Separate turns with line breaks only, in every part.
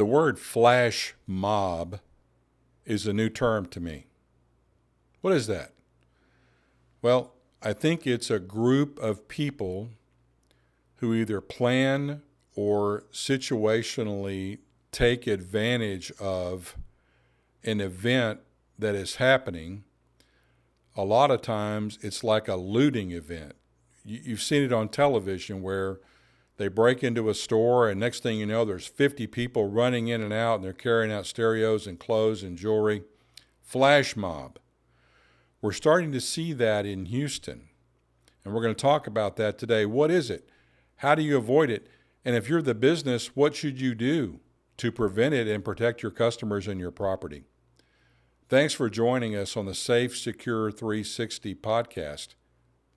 The word flash mob is a new term to me. What is that? Well, I think it's a group of people who either plan or situationally take advantage of an event that is happening. A lot of times it's like a looting event. You've seen it on television where they break into a store and next thing you know, there's 50 people running in and out and they're carrying out stereos and clothes and jewelry. Flash mob. We're starting to see that in Houston. And we're going to talk about that today. What is it? How do you avoid it? And if you're the business, what should you do to prevent it and protect your customers and your property? Thanks for joining us on the SAFESECURE 360 podcast.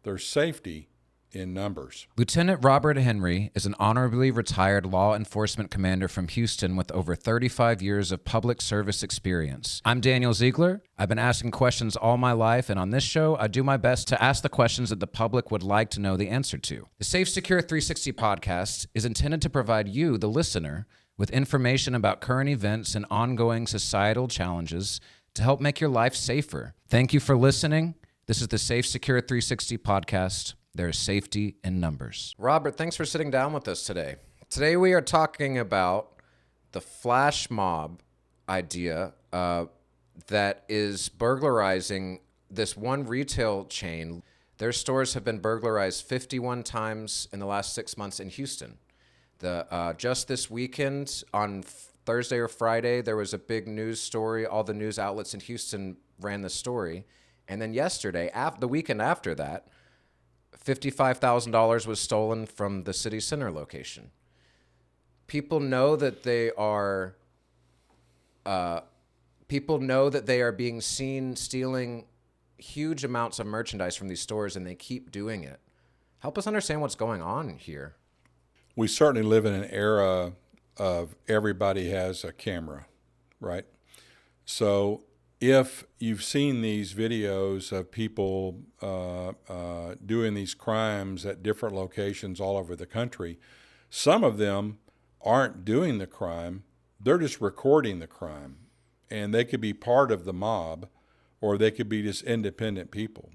There's safety in numbers.
Lieutenant Robert Henry is an honorably retired law enforcement commander from Houston with over 35 years of public service experience. I'm Daniel Ziegler. I've been asking questions all my life, and on this show, I do my best to ask the questions that the public would like to know the answer to. The SAFESECURE 360 podcast is intended to provide you, the listener, with information about current events and ongoing societal challenges to help make your life safer. Thank you for listening. This is the SAFESECURE 360 podcast. There is safety in numbers. Robert, thanks for sitting down with us today. Today we are talking about the flash mob idea that is burglarizing this one retail chain. Their stores have been burglarized 51 times in the last 6 months in Houston. Just this weekend, on Thursday or Friday, there was a big news story. All the news outlets in Houston ran the story. And then yesterday, the weekend after that, $55,000 was stolen from the city center location. People know that they are being seen stealing huge amounts of merchandise from these stores, and they keep doing it. Help us understand what's going on here.
We certainly live in an era of everybody has a camera, right? So if you've seen these videos of people doing these crimes at different locations all over the country, some of them aren't doing the crime, they're just recording the crime. And they could be part of the mob, or they could be just independent people.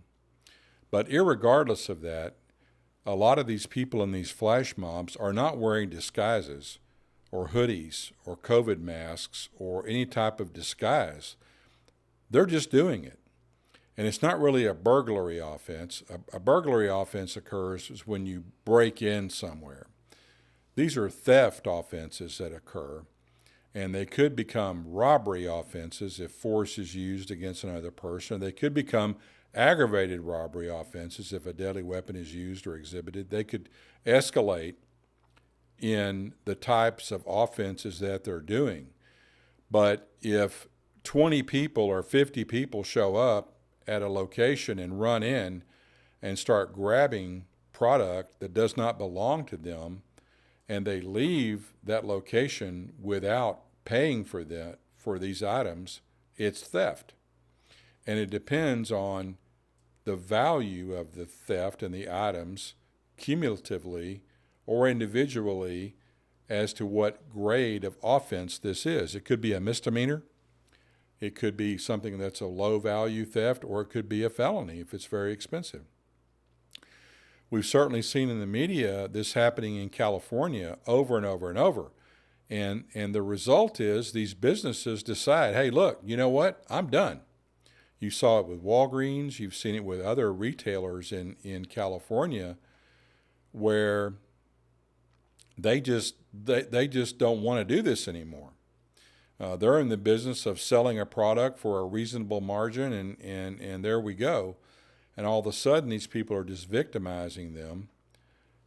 But irregardless of that, a lot of these people in these flash mobs are not wearing disguises or hoodies or COVID masks or any type of disguise. They're just doing it. And it's not really a burglary offense. A burglary offense occurs when you break in somewhere. These are theft offenses that occur, and they could become robbery offenses if force is used against another person. They could become aggravated robbery offenses if a deadly weapon is used or exhibited. They could escalate in the types of offenses that they're doing. But if 20 people or 50 people show up at a location and run in and start grabbing product that does not belong to them, and they leave that location without paying for these items, it's theft. And it depends on the value of the theft and the items cumulatively or individually as to what grade of offense this is. It could be a misdemeanor. It could be something that's a low-value theft, or it could be a felony if it's very expensive. We've certainly seen in the media this happening in California over and over and over. And the result is these businesses decide, hey, look, you know what? I'm done. You saw it with Walgreens. You've seen it with other retailers in California where they just don't want to do this anymore. They're in the business of selling a product for a reasonable margin, and there we go. And all of a sudden, these people are just victimizing them,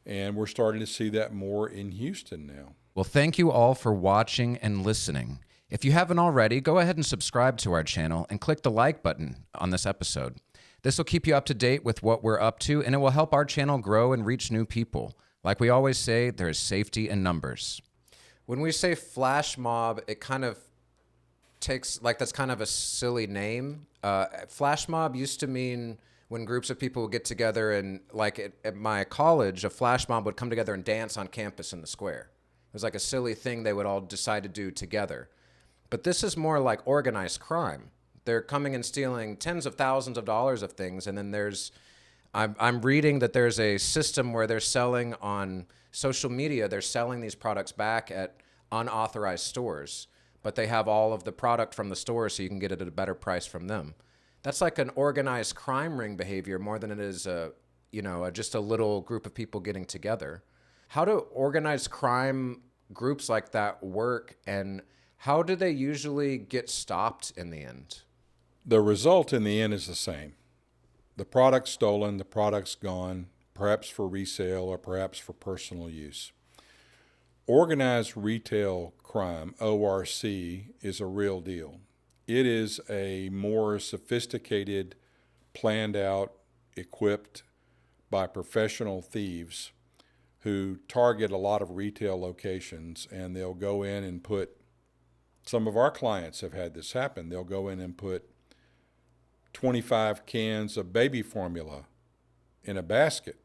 and we're starting to see that more in Houston now.
Well, thank you all for watching and listening. If you haven't already, go ahead and subscribe to our channel and click the like button on this episode. This will keep you up to date with what we're up to, and it will help our channel grow and reach new people. Like we always say, there is safety in numbers. When we say flash mob, it kind of takes, like, that's kind of a silly name. Flash mob used to mean when groups of people would get together and, like, at my college, a flash mob would come together and dance on campus in the square. It was like a silly thing they would all decide to do together. But this is more like organized crime. They're coming and stealing tens of thousands of dollars of things, and then I'm reading that there's a system where they're selling on social media. They're selling these products back at unauthorized stores, but they have all of the product from the store, so you can get it at a better price from them. That's like an organized crime ring behavior more than it is just a little group of people getting together. How do organized crime groups like that work, and how do they usually get stopped in the end?
The result in the end is the same. The product's stolen, the product's gone, perhaps for resale or perhaps for personal use. Organized retail crime, ORC, is a real deal. It is a more sophisticated, planned out, equipped by professional thieves who target a lot of retail locations, and they'll go in and put, some of our clients have had this happen, they'll go in and put 25 cans of baby formula in a basket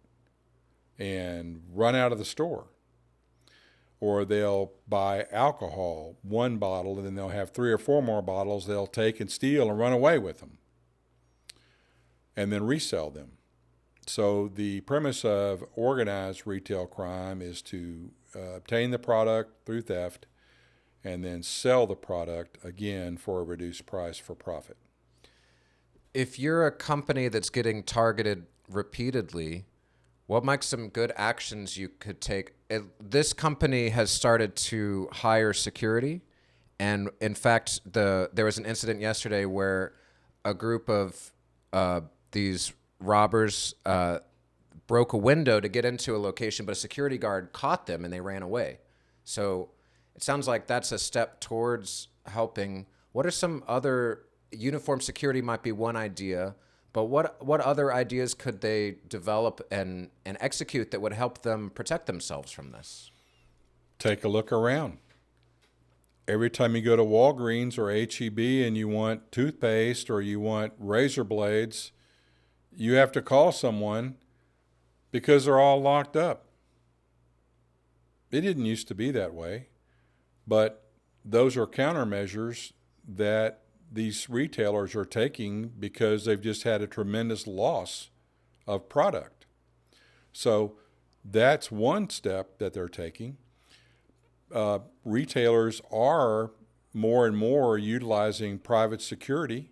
and run out of the store. Or they'll buy alcohol, one bottle, and then they'll have 3 or 4 more bottles they'll take and steal and run away with them and then resell them. So the premise of organized retail crime is to obtain the product through theft and then sell the product again for a reduced price for profit.
If you're a company that's getting targeted repeatedly, what might some good actions you could take? This company has started to hire security. And in fact, there was an incident yesterday where a group of these robbers broke a window to get into a location, but a security guard caught them and they ran away. So it sounds like that's a step towards helping. What are some other, uniform security might be one idea, but what other ideas could they develop and execute that would help them protect themselves from this?
Take a look around. Every time you go to Walgreens or H-E-B and you want toothpaste or you want razor blades, you have to call someone because they're all locked up. It didn't used to be that way, but those are countermeasures that these retailers are taking because they've just had a tremendous loss of product. So that's one step that they're taking. Retailers are more and more utilizing private security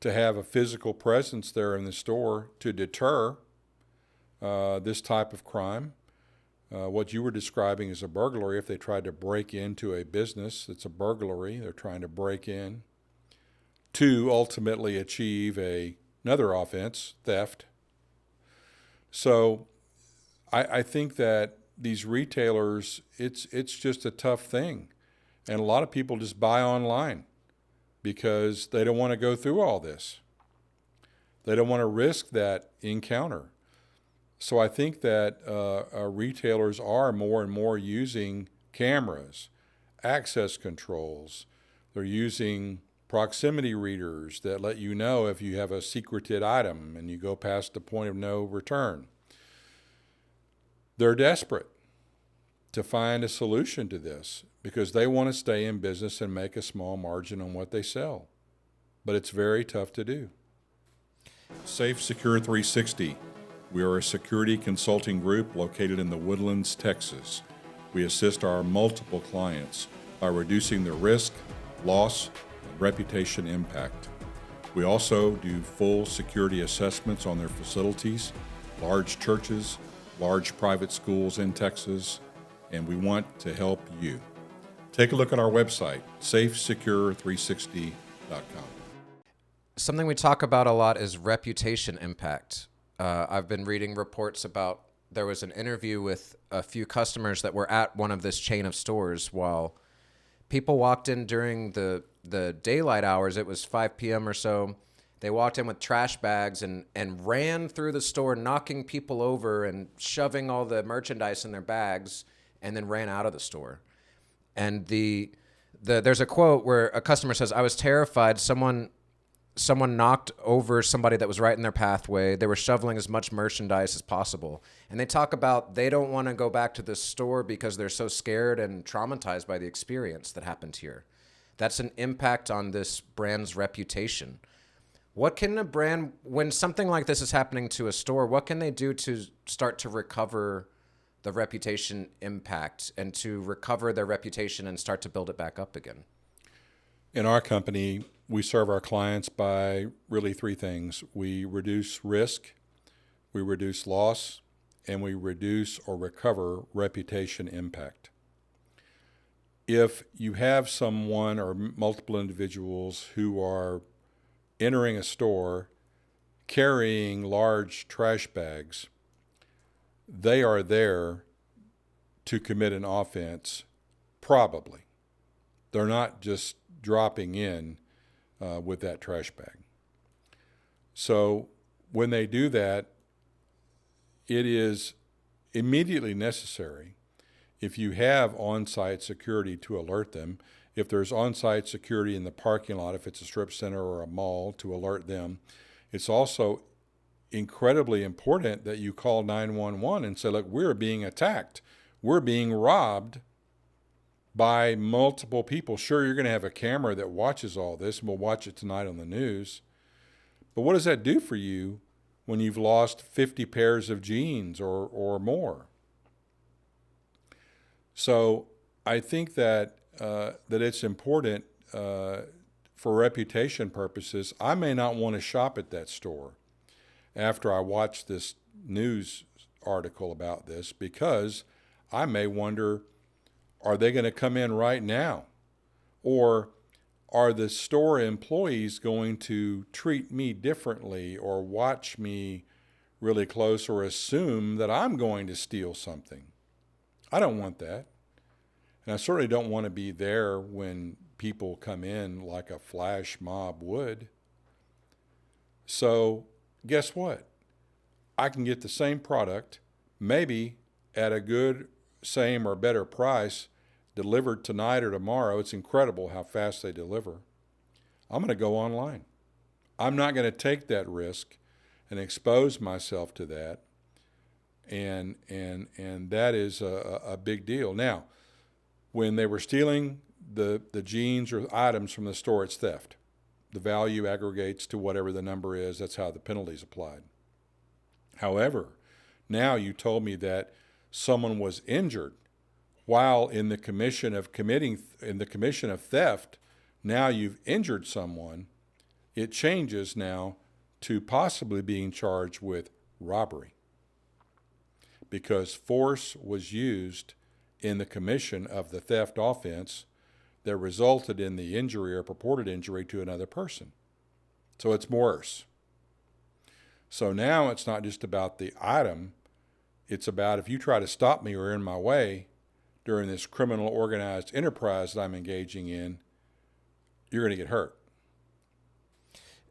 to have a physical presence there in the store to deter this type of crime. What you were describing is a burglary. If they tried to break into a business, it's a burglary. They're trying to break in to ultimately achieve another offense, theft. So I think that these retailers, it's just a tough thing. And a lot of people just buy online because they don't want to go through all this. They don't want to risk that encounter. So I think that retailers are more and more using cameras, access controls. They're using proximity readers that let you know if you have a secreted item and you go past the point of no return. They're desperate to find a solution to this because they want to stay in business and make a small margin on what they sell. But it's very tough to do. SAFESECURE 360. We are a security consulting group located in the Woodlands, Texas. We assist our multiple clients by reducing the risk, loss, and reputation impact. We also do full security assessments on their facilities, large churches, large private schools in Texas, and we want to help you. Take a look at our website, safesecure360.com.
Something we talk about a lot is reputation impact. I've been reading reports about, there was an interview with a few customers that were at one of this chain of stores while people walked in during the daylight hours. It was 5 p.m. or so. They walked in with trash bags and ran through the store, knocking people over and shoving all the merchandise in their bags, and then ran out of the store. And there's a quote where a customer says, "I was terrified. Someone someone knocked over somebody that was right in their pathway. They were shoveling as much merchandise as possible. And they talk about they don't want to go back to this store because they're so scared and traumatized by the experience that happened here. That's an impact on this brand's reputation. What can a brand, when something like this is happening to a store, what can they do to start to recover the reputation impact and to recover their reputation and start to build it back up again?
In our company, we serve our clients by really three things. We reduce risk, we reduce loss, and we reduce or recover reputation impact. If you have someone or multiple individuals who are entering a store carrying large trash bags, they are there to commit an offense, probably. They're not just dropping in with that trash bag. So when they do that, it is immediately necessary, if you have on-site security, to alert them. If there's on-site security in the parking lot, if it's a strip center or a mall, to alert them. It's also incredibly important that you call 911 and say, look, we're being attacked. We're being robbed by multiple people. Sure, you're going to have a camera that watches all this, and we'll watch it tonight on the news. But what does that do for you when you've lost 50 pairs of jeans or more? So I think that that it's important for reputation purposes. I may not want to shop at that store after I watch this news article about this, because I may wonder, are they going to come in right now? Or are the store employees going to treat me differently or watch me really close or assume that I'm going to steal something? I don't want that. And I certainly don't want to be there when people come in like a flash mob would. So guess what? I can get the same product, maybe at a good, same or better price, delivered tonight or tomorrow. It's incredible how fast they deliver. I'm going to go online. I'm not going to take that risk and expose myself to that. And that is a big deal. Now, when they were stealing the jeans or items from the store, it's theft. The value aggregates to whatever the number is. That's how the penalty is applied. However, now you told me that someone was injured while in the commission of theft. Now you've injured someone. It changes now to possibly being charged with robbery, because force was used in the commission of the theft offense that resulted in the injury or purported injury to another person. So it's worse. So now it's not just about the item. It's about, if you try to stop me or in my way during this criminal organized enterprise that I'm engaging in, you're going to get hurt.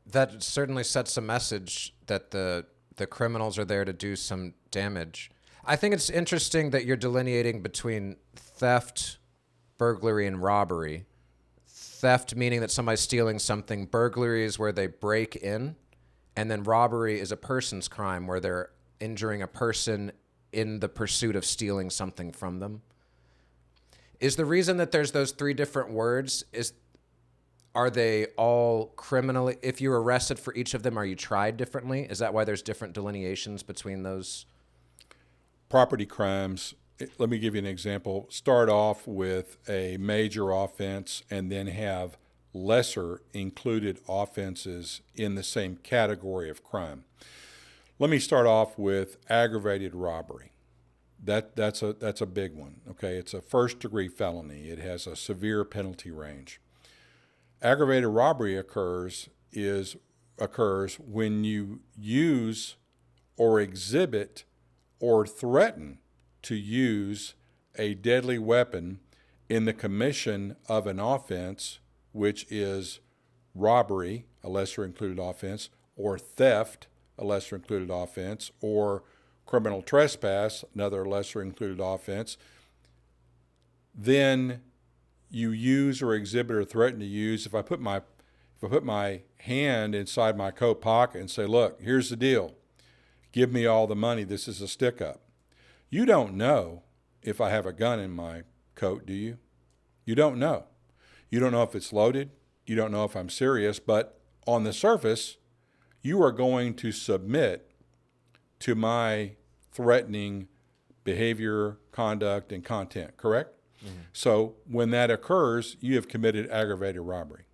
That certainly sets a message that the criminals are there to do some damage. I think it's interesting that you're delineating between theft, burglary, and robbery. Theft meaning that somebody's stealing something. Burglary is where they break in. And then robbery is a person's crime, where they're injuring a person in the pursuit of stealing something from them. Is the reason that there's those three different words, are they all criminally, if you're arrested for each of them, are you tried differently? Is that why there's different delineations between those?
Property crimes, let me give you an example. Start off with a major offense and then have lesser included offenses in the same category of crime. Let me start off with aggravated robbery. That's a big one. Okay, it's a first-degree felony. It has a severe penalty range. Aggravated robbery occurs when you use or exhibit or threaten to use a deadly weapon in the commission of an offense, which is robbery, a lesser included offense, or theft, a lesser included offense, or criminal trespass, another lesser included offense. Then you use or exhibit or threaten to use. If if I put my hand inside my coat pocket and say, look, here's the deal. Give me all the money. This is a stick up. You don't know if I have a gun in my coat, do you? You don't know. You don't know if it's loaded. You don't know if I'm serious. But on the surface, you are going to submit to my threatening behavior, conduct, and content, correct? Mm-hmm. So when that occurs, you have committed aggravated robbery.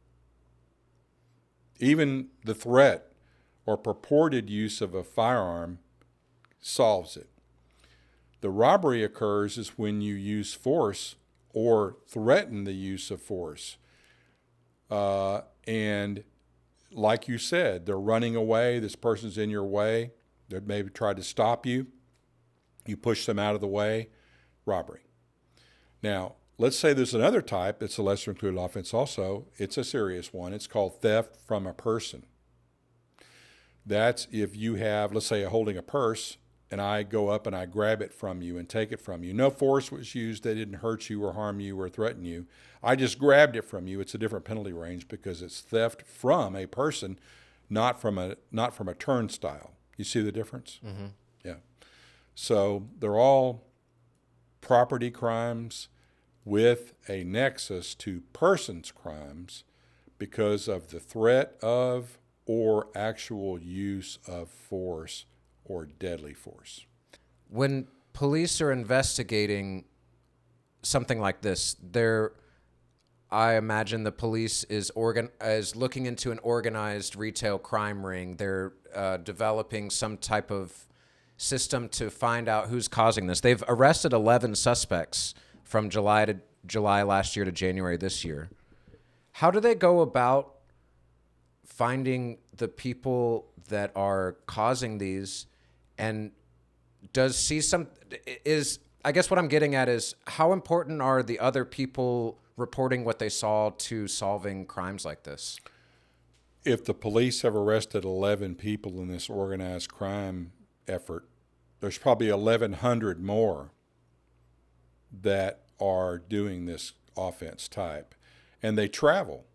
Even the threat or purported use of a firearm solves it. The robbery occurs is when you use force or threaten the use of force. And like you said, they're running away. This person's in your way. They maybe tried to stop you. You push them out of the way. Robbery. Now, let's say there's another type. It's a lesser included offense also. It's a serious one. It's called theft from a person. That's if you have, let's say, holding a purse, and I go up and I grab it from you and take it from you. No force was used. They didn't hurt you or harm you or threaten you. I just grabbed it from you. It's a different penalty range because it's theft from a person, not from a turnstile. You see the difference? Mm-hmm. Yeah. So they're all property crimes with a nexus to persons crimes because of the threat of or actual use of force or deadly force.
When police are investigating something like this, I imagine the police is looking into an organized retail crime ring. They're developing some type of system to find out who's causing this. They've arrested 11 suspects from July last year to January this year. How do they go about finding the people that are causing these? And I guess what I'm getting at is how important are the other people reporting what they saw to solving crimes like this?
If the police have arrested 11 people in this organized crime effort, there's probably 1,100 more that are doing this offense type. And they travel.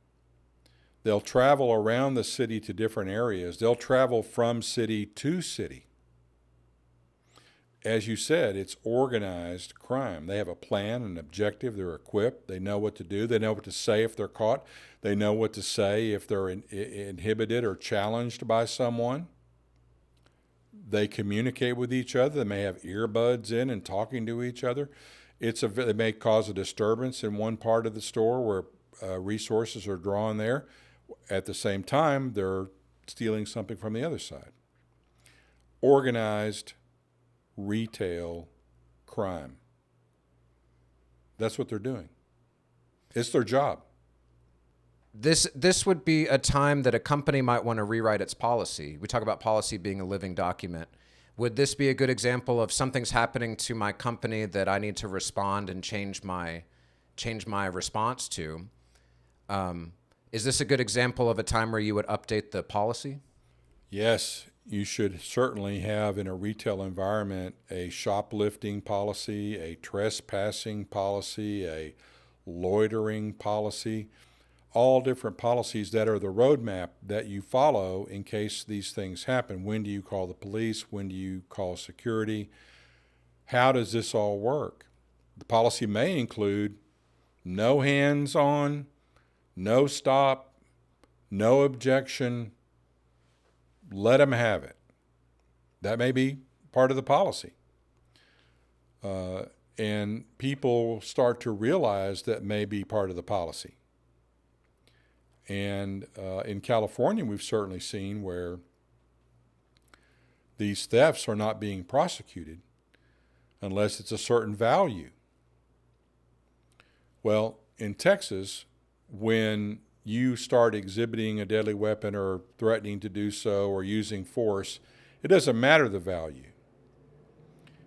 They'll travel around the city to different areas. They'll travel from city to city. As you said, it's organized crime. They have a plan, an objective. They're equipped. They know what to do. They know what to say if they're caught. They know what to say if they're inhibited or challenged by someone. They communicate with each other. They may have earbuds in and talking to each other. They may cause a disturbance in one part of the store where resources are drawn there. At the same time, they're stealing something from the other side. Organized retail crime. That's what they're doing. It's their job.
This would be a time that a company might want to rewrite its policy. We talk about policy being a living document. Would this be a good example of something's happening to my company that I need to respond and change my response to? Is this a good example of a time where you would update the policy?
Yes, you should certainly have in a retail environment a shoplifting policy, a trespassing policy, a loitering policy, all different policies that are the roadmap that you follow in case these things happen. When do you call the police? When do you call security? How does this all work? The policy may include no hands-on, no stop, no objection, let them have it. That may be part of the policy. And people start to realize that may be part of the policy. And in California, we've certainly seen where these thefts are not being prosecuted unless it's a certain value. Well, in Texas, when you start exhibiting a deadly weapon or threatening to do so or using force, it doesn't matter the value.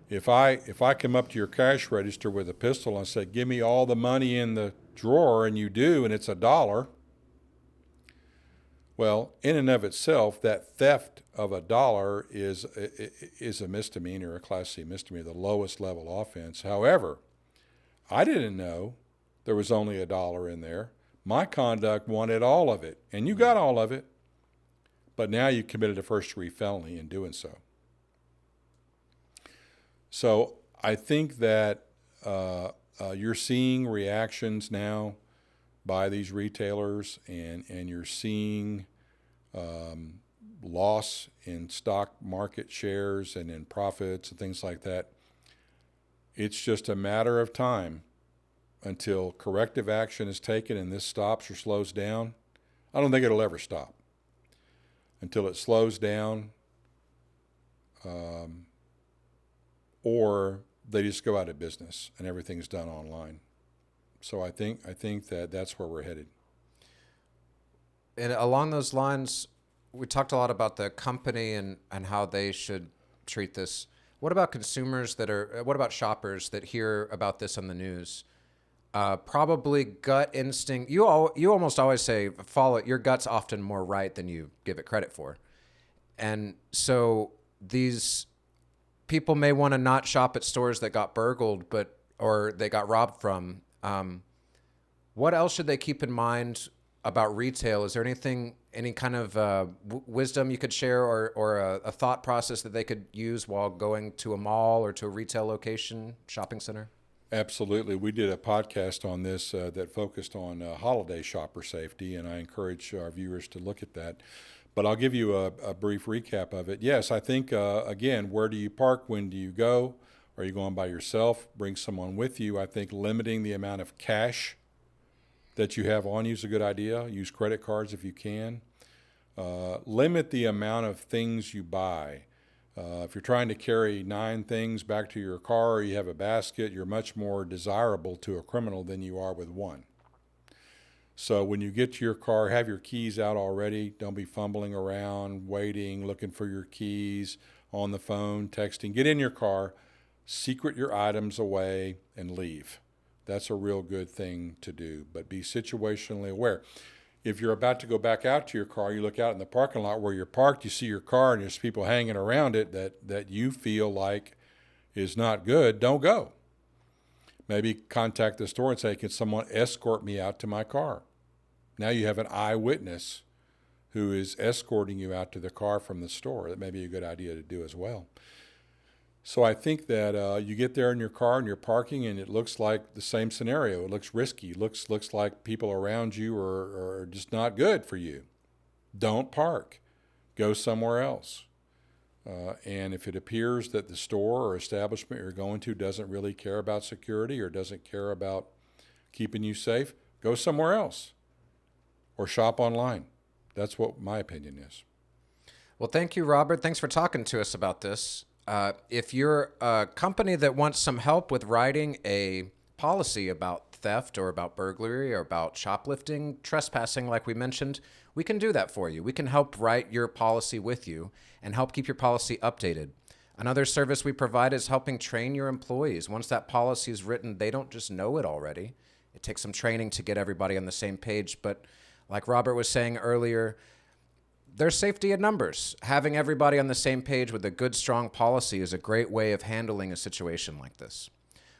If I come up to your cash register with a pistol and say, give me all the money in the drawer, and you do, and it's $1, well, in and of itself, that theft of $1 is a misdemeanor, a Class C misdemeanor, the lowest level offense. However, I didn't know there was only $1 in there. My conduct wanted all of it, and you got all of it, but now you committed a first-degree felony in doing so. So I think that you're seeing reactions now by these retailers, and you're seeing loss in stock market shares and in profits and things like that. It's just a matter of time until corrective action is taken and this stops or slows down. I don't think it'll ever stop until it slows down, or they just go out of business and everything's done online. So I think that that's where we're headed.
And along those lines, we talked a lot about the company and how they should treat this. What about what about shoppers that hear about this on the news? Probably gut instinct. You almost always say, follow it. Your gut's often more right than you give it credit for. And so these people may want to not shop at stores that got burgled, or they got robbed from. What else should they keep in mind about retail? Is there any kind of wisdom you could share, or a thought process that they could use while going to a mall or to a retail location, shopping center?
Absolutely. We did a podcast on this that focused on holiday shopper safety, and I encourage our viewers to look at that. But I'll give you a brief recap of it. Yes, I think, again, where do you park? When do you go? Are you going by yourself? Bring someone with you. I think limiting the amount of cash that you have on you is a good idea. Use credit cards if you can. Limit the amount of things you buy. If you're trying to carry 9 things back to your car, or you have a basket, you're much more desirable to a criminal than you are with 1. So when you get to your car, have your keys out already. Don't be fumbling around, waiting, looking for your keys, on the phone, texting. Get in your car, secret your items away, and leave. That's a real good thing to do, but be situationally aware. If you're about to go back out to your car, you look out in the parking lot where you're parked, you see your car and there's people hanging around it that you feel like is not good, don't go. Maybe contact the store and say, can someone escort me out to my car? Now you have an eyewitness who is escorting you out to the car from the store. That may be a good idea to do as well. So I think that you get there in your car and you're parking, and it looks like the same scenario. It looks risky. Looks like people around you are just not good for you. Don't park. Go somewhere else. And if it appears that the store or establishment you're going to doesn't really care about security or doesn't care about keeping you safe, go somewhere else or shop online. That's what my opinion is.
Well, thank you, Robert. Thanks for talking to us about this. If you're a company that wants some help with writing a policy about theft or about burglary or about shoplifting, trespassing, like we mentioned, we can do that for you. We can help write your policy with you and help keep your policy updated. Another service we provide is helping train your employees. Once that policy is written, they don't just know it already. It takes some training to get everybody on the same page. But like Robert was saying earlier, there's safety in numbers. Having everybody on the same page with a good, strong policy is a great way of handling a situation like this.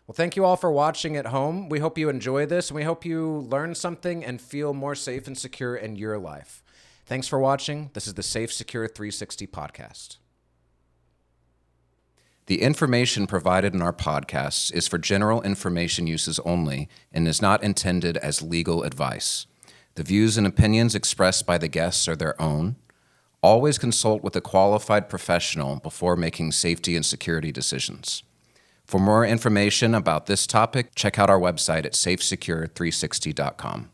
Well, thank you all for watching at home. We hope you enjoy this, and we hope you learn something and feel more safe and secure in your life. Thanks for watching. This is the SAFESECURE 360 podcast. The information provided in our podcasts is for general information uses only and is not intended as legal advice. The views and opinions expressed by the guests are their own. Always consult with a qualified professional before making safety and security decisions. For more information about this topic, check out our website at safesecure360.com.